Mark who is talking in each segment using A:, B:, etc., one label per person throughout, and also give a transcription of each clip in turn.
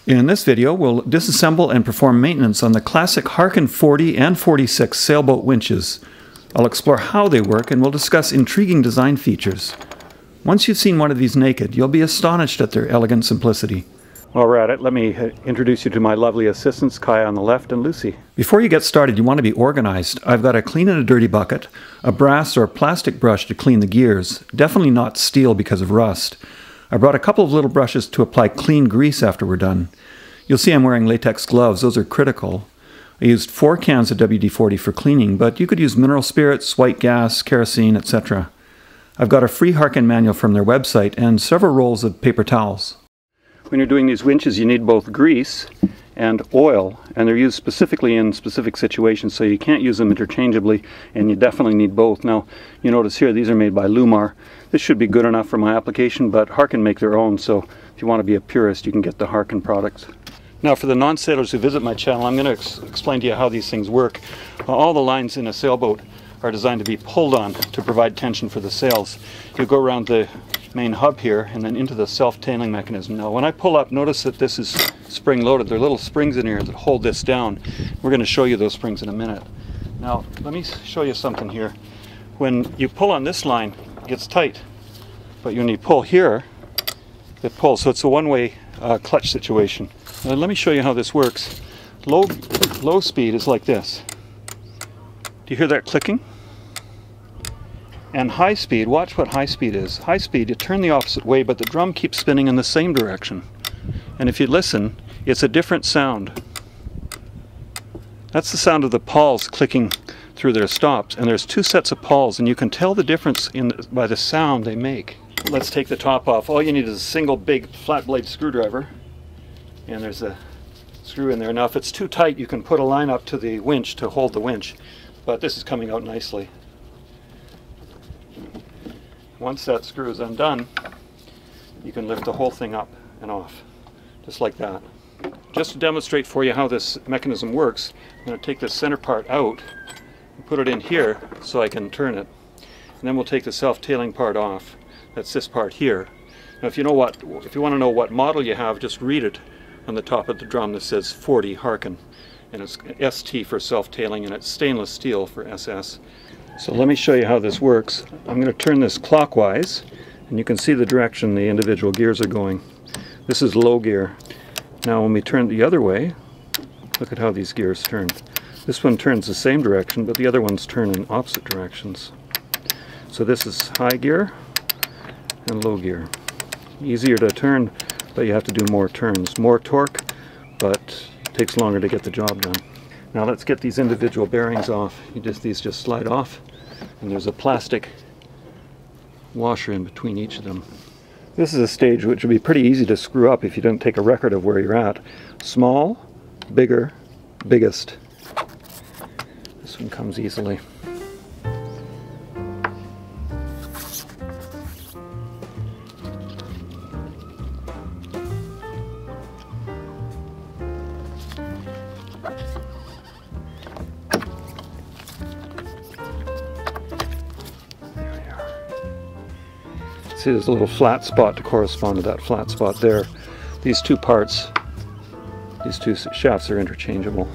A: In this video, we'll disassemble and perform maintenance on the classic Harken 40 and 46 sailboat winches. I'll explore how they work and we'll discuss intriguing design features. Once you've seen one of these naked, you'll be astonished at their elegant simplicity. While we're at it, let me introduce you to my lovely assistants, Kaya on the left and Lucy. Before you get started, you want to be organized. I've got a clean and a dirty bucket, a brass or plastic brush to clean the gears, definitely not steel because of rust. I brought a couple of little brushes to apply clean grease after we're done. You'll see I'm wearing latex gloves, those are critical. I used 4 cans of WD-40 for cleaning, but you could use mineral spirits, white gas, kerosene, etc. I've got a free Harken manual from their website and several rolls of paper towels. When you're doing these winches, you need both grease and oil, and they're used specifically in specific situations, so you can't use them interchangeably, and you definitely need both. Now, you notice here, these are made by Lumar. This should be good enough for my application, but Harken make their own, so if you want to be a purist, you can get the Harken products. Now, for the non-sailors who visit my channel, I'm going to explain to you how these things work. All the lines in a sailboat are designed to be pulled on to provide tension for the sails. You go around the main hub here and then into the self-tailing mechanism. Now, when I pull up, notice that this is spring-loaded. There are little springs in here that hold this down. We're going to show you those springs in a minute. Now, let me show you something here. When you pull on this line, it gets tight, but when you pull here, it pulls. So it's a one-way clutch situation. Now, let me show you how this works. Low speed is like this. Do you hear that clicking? And high speed, watch what high speed is. High speed, you turn the opposite way, but the drum keeps spinning in the same direction. And if you listen, it's a different sound. That's the sound of the pawls clicking through their stops. And there's 2 sets of pawls, and you can tell the difference by the sound they make. Let's take the top off. All you need is a single big flat blade screwdriver. And there's a screw in there. Now, if it's too tight, you can put a line up to the winch to hold the winch. But this is coming out nicely. Once that screw is undone, you can lift the whole thing up and off, just like that. Just to demonstrate for you how this mechanism works, I'm going to take this center part out and put it in here so I can turn it. And then we'll take the self-tailing part off. That's this part here. Now, if you want to know what model you have, just read it on the top of the drum that says 40 Harken. And it's ST for self-tailing, and it's stainless steel for SS. So let me show you how this works. I'm going to turn this clockwise, and you can see the direction the individual gears are going. This is low gear. Now when we turn the other way, look at how these gears turn. This one turns the same direction, but the other ones turn in opposite directions. So this is high gear and low gear. Easier to turn, but you have to do more turns. More torque, but it takes longer to get the job done. Now let's get these individual bearings off. These just slide off, and there's a plastic washer in between each of them. This is a stage which would be pretty easy to screw up if you don't take a record of where you're at. Small, bigger, biggest. This one comes easily. See, there's a little flat spot to correspond to that flat spot there. These 2 parts, these 2 shafts are interchangeable.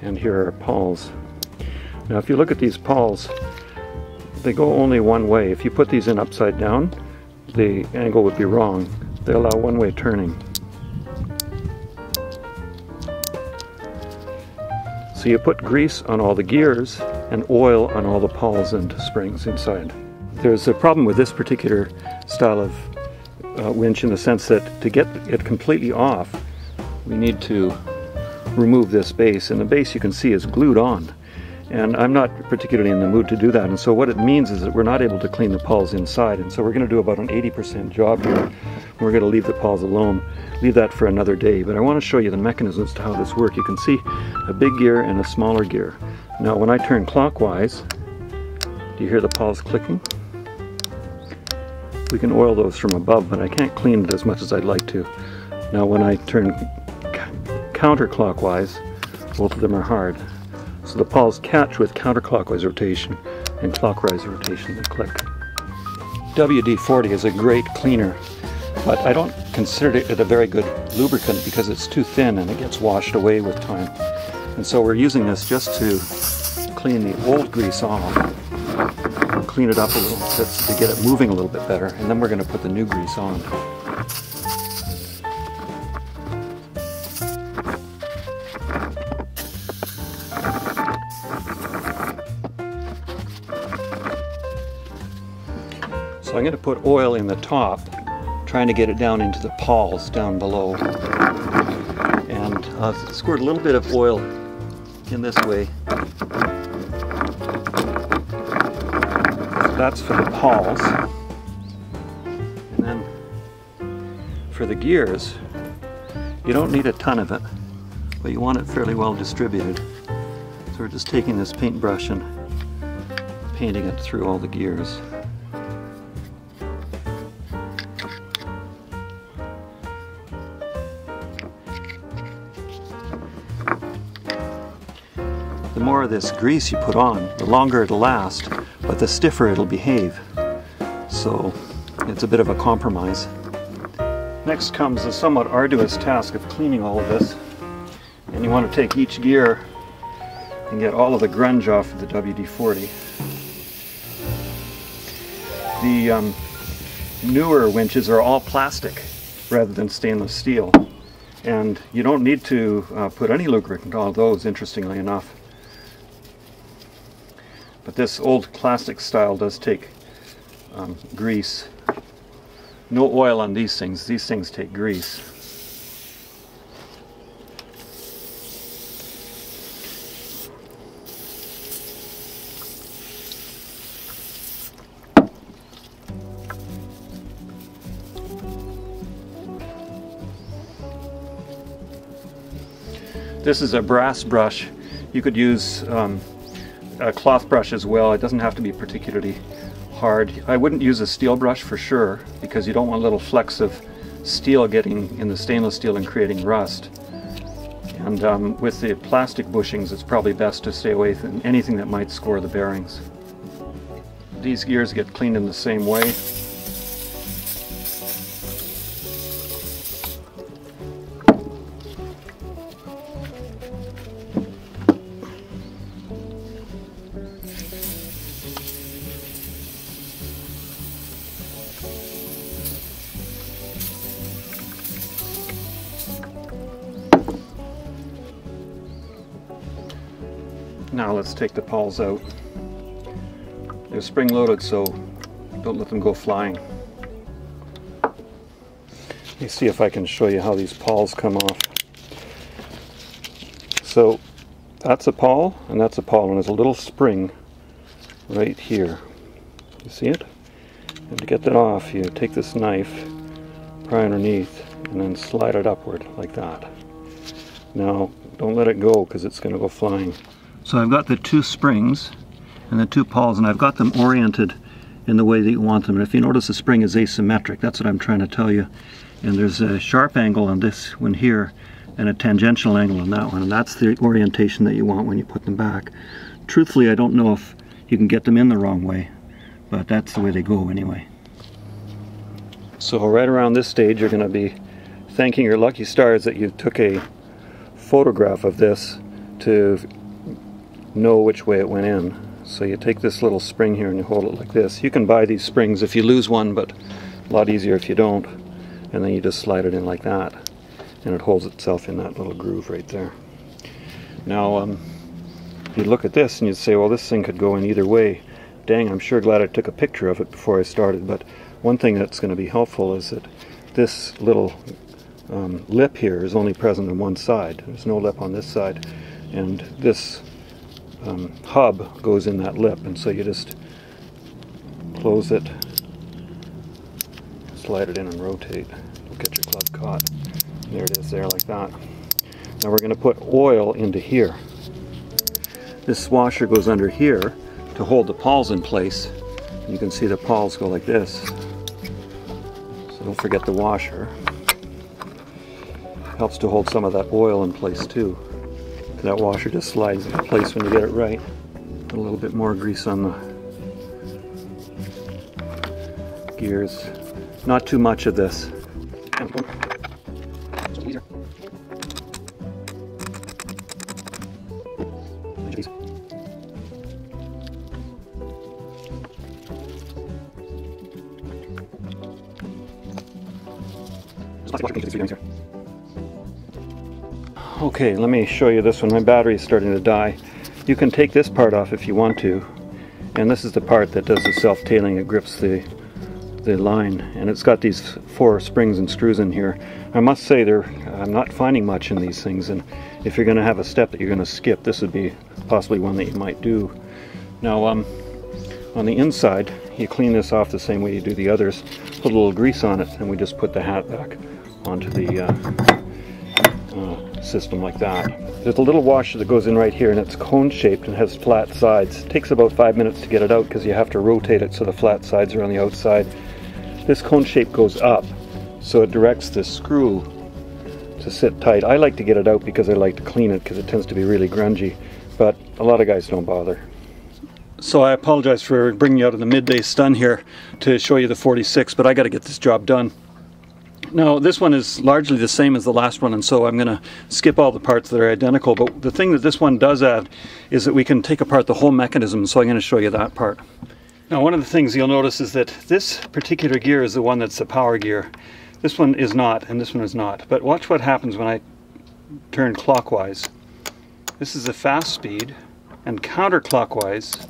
A: And here are pawls. Now if you look at these pawls, they go only one way. If you put these in upside down, the angle would be wrong. They allow one-way turning. So you put grease on all the gears and oil on all the pawls and springs inside. There's a problem with this particular style of winch in the sense that to get it completely off, we need to remove this base, and the base you can see is glued on. And I'm not particularly in the mood to do that, and so what it means is that we're not able to clean the pawls inside, and so we're going to do about an 80% job here. We're going to leave the pawls alone, leave that for another day, but I want to show you the mechanisms to how this works. You can see a big gear and a smaller gear. Now when I turn clockwise, do you hear the pawls clicking? We can oil those from above, but I can't clean it as much as I'd like to. Now when I turn counterclockwise, both of them are hard. So the pawls catch with counterclockwise rotation. in clockwise rotation to click. WD-40 is a great cleaner, but I don't consider it a very good lubricant because it's too thin and it gets washed away with time. And so we're using this just to clean the old grease off, clean it up a little bit to get it moving a little bit better, and then we're going to put the new grease on. So I'm going to put oil in the top, trying to get it down into the pawls down below. And I'll squirt a little bit of oil in this way. That's for the pawls. And then for the gears, you don't need a ton of it, but you want it fairly well distributed. So we're just taking this paintbrush and painting it through all the gears. The more of this grease you put on, the longer it'll last, but the stiffer it'll behave. So it's a bit of a compromise. Next comes the somewhat arduous task of cleaning all of this. And you want to take each gear and get all of the grunge off of the WD-40. The newer winches are all plastic rather than stainless steel. And you don't need to put any lubricant on those, interestingly enough. But this old classic style does take grease. No oil on these things. These things take grease. This is a brass brush. You could use a cloth brush as well. It doesn't have to be particularly hard. I wouldn't use a steel brush for sure, because you don't want little flecks of steel getting in the stainless steel and creating rust. And with the plastic bushings, it's probably best to stay away from anything that might score the bearings. These gears get cleaned in the same way. Now let's take the pawls out. They're spring-loaded, so don't let them go flying. Let me see if I can show you how these pawls come off. So that's a pawl and that's a pawl, and there's a little spring right here. You see it? And to get that off, you take this knife, pry underneath, and then slide it upward like that. Now don't let it go because it's going to go flying. So I've got the two springs and the two pawls, and I've got them oriented in the way that you want them. And if you notice, the spring is asymmetric. That's what I'm trying to tell you. And there's a sharp angle on this one here and a tangential angle on that one. And that's the orientation that you want when you put them back. Truthfully, I don't know if you can get them in the wrong way, but that's the way they go anyway. So right around this stage, you're going to be thanking your lucky stars that you took a photograph of this to know which way it went in. So you take this little spring here and you hold it like this. You can buy these springs if you lose one, but a lot easier if you don't. And then you just slide it in like that, and it holds itself in that little groove right there. Now you look at this and you'd say, well, this thing could go in either way. Dang, I'm sure glad I took a picture of it before I started. But one thing that's going to be helpful is that this little lip here is only present on one side. There's no lip on this side, and this hub goes in that lip, and so you just close it, slide it in and rotate. Don't get your glove caught. There it is there, like that. Now we're going to put oil into here. This washer goes under here to hold the pawls in place. You can see the pawls go like this. So don't forget the washer. Helps to hold some of that oil in place too. That washer just slides into place when you get it right. Put a little bit more grease on the gears. Not too much of this. Okay, let me show you this one. My battery is starting to die. You can take this part off if you want to, and this is the part that does the self-tailing. It grips the line, and it's got these 4 springs and screws in here. I must say I'm not finding much in these things, and if you're going to have a step that you're going to skip, this would be possibly one that you might do. Now on the inside, you clean this off the same way you do the others. Put a little grease on it, and we just put the hat back onto the system like that. There's a little washer that goes in right here, and it's cone shaped and has flat sides. It takes about 5 minutes to get it out because you have to rotate it so the flat sides are on the outside. This cone shape goes up, so it directs the screw to sit tight. I like to get it out because I like to clean it because it tends to be really grungy, but a lot of guys don't bother. So I apologize for bringing you out of the midday stun here to show you the 46, but I got to get this job done. Now this one is largely the same as the last one, and so I'm going to skip all the parts that are identical, but the thing that this one does add is that we can take apart the whole mechanism, so I'm going to show you that part. Now one of the things you'll notice is that this particular gear is the one that's the power gear. This one is not, and this one is not. But watch what happens when I turn clockwise. This is a fast speed, and counterclockwise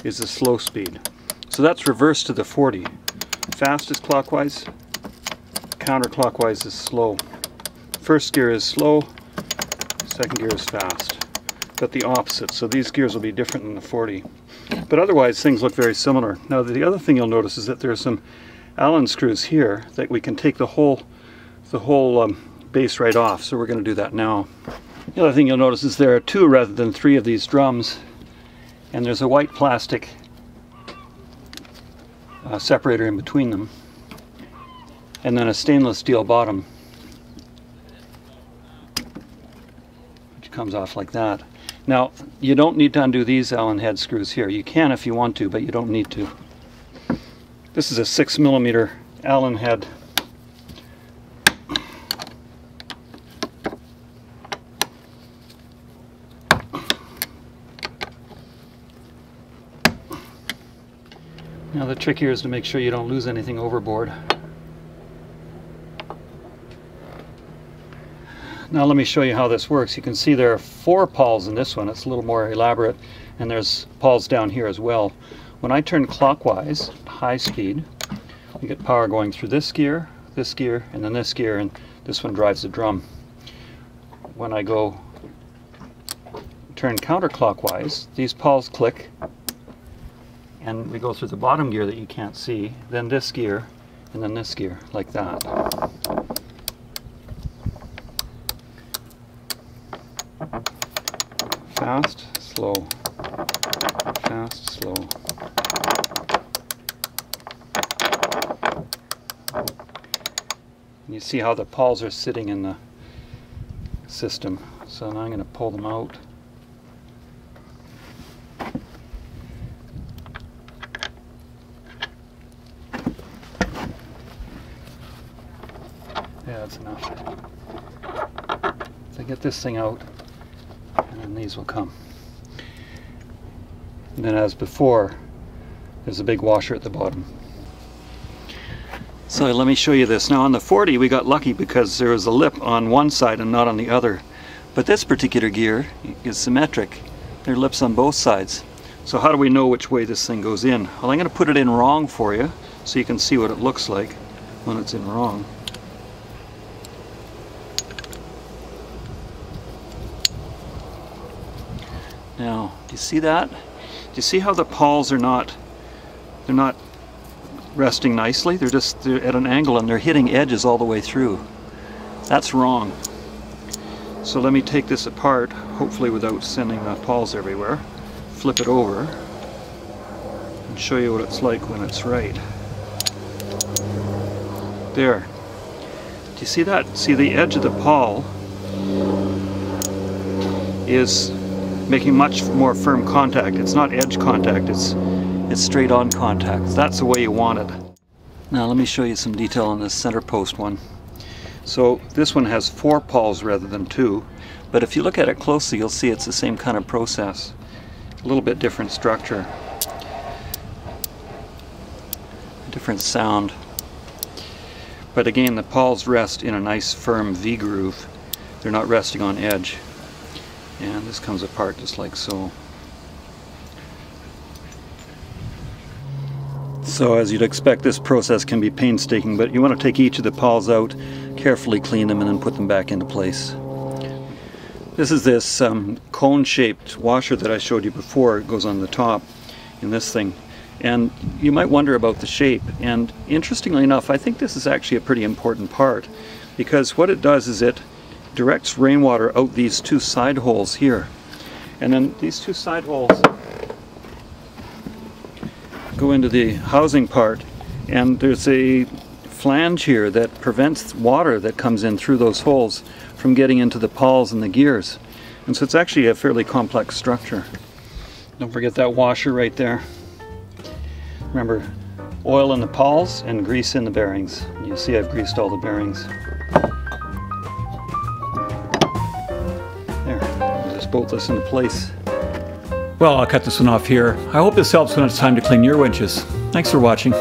A: is the slow speed. So that's reverse to the 40. Fast is clockwise, counterclockwise is slow. First gear is slow, second gear is fast. But the opposite, so these gears will be different than the 40. But otherwise things look very similar. Now the other thing you'll notice is that there are some Allen screws here that we can take the whole base right off, so we're going to do that now. The other thing you'll notice is there are 2 rather than 3 of these drums, and there's a white plastic separator in between them, and then a stainless steel bottom which comes off like that. Now you don't need to undo these Allen head screws here. You can if you want to, but you don't need to. This is a 6mm Allen head. Now the trick here is to make sure you don't lose anything overboard. Now let me show you how this works. You can see there are 4 pawls in this one. It's a little more elaborate, and there's pawls down here as well. When I turn clockwise, high speed, you get power going through this gear, and then this gear, and this one drives the drum. When I go turn counterclockwise, these pawls click, and we go through the bottom gear that you can't see, then this gear, and then this gear, like that. Fast, slow, fast, slow. And you see how the pawls are sitting in the system. So now I'm going to pull them out. Yeah, that's enough. So get this thing out, and then these will come. And then as before, there's a big washer at the bottom. So let me show you this. Now on the 40 we got lucky because there was a lip on one side and not on the other. But this particular gear is symmetric. There are lips on both sides. So how do we know which way this thing goes in? Well, I'm going to put it in wrong for you so you can see what it looks like when it's in wrong. Now, do you see that? Do you see how the pawls are not, they're not resting nicely? They're at an angle and they're hitting edges all the way through. That's wrong. So let me take this apart, hopefully without sending the pawls everywhere. Flip it over and show you what it's like when it's right. There. Do you see that? See, the edge of the pawl is making much more firm contact. It's not edge contact, it's straight on contact. That's the way you want it. Now let me show you some detail on this center post one. So this one has 4 pawls rather than 2, but if you look at it closely you'll see it's the same kind of process. A little bit different structure. Different sound. But again, the pawls rest in a nice firm V groove. They're not resting on edge. And this comes apart just like so. So as you'd expect, this process can be painstaking, but you want to take each of the pawls out, carefully clean them, and then put them back into place. This is this cone-shaped washer that I showed you before. It goes on the top in this thing. And you might wonder about the shape, and interestingly enough, I think this is actually a pretty important part, because what it does is it directs rainwater out these 2 side holes here. And then these 2 side holes go into the housing part, and there's a flange here that prevents water that comes in through those holes from getting into the pawls and the gears. And so it's actually a fairly complex structure. Don't forget that washer right there. Remember, oil in the pawls and grease in the bearings. You see I've greased all the bearings. There, just bolt this into place. Well, I'll cut this one off here. I hope this helps when it's time to clean your winches. Thanks for watching.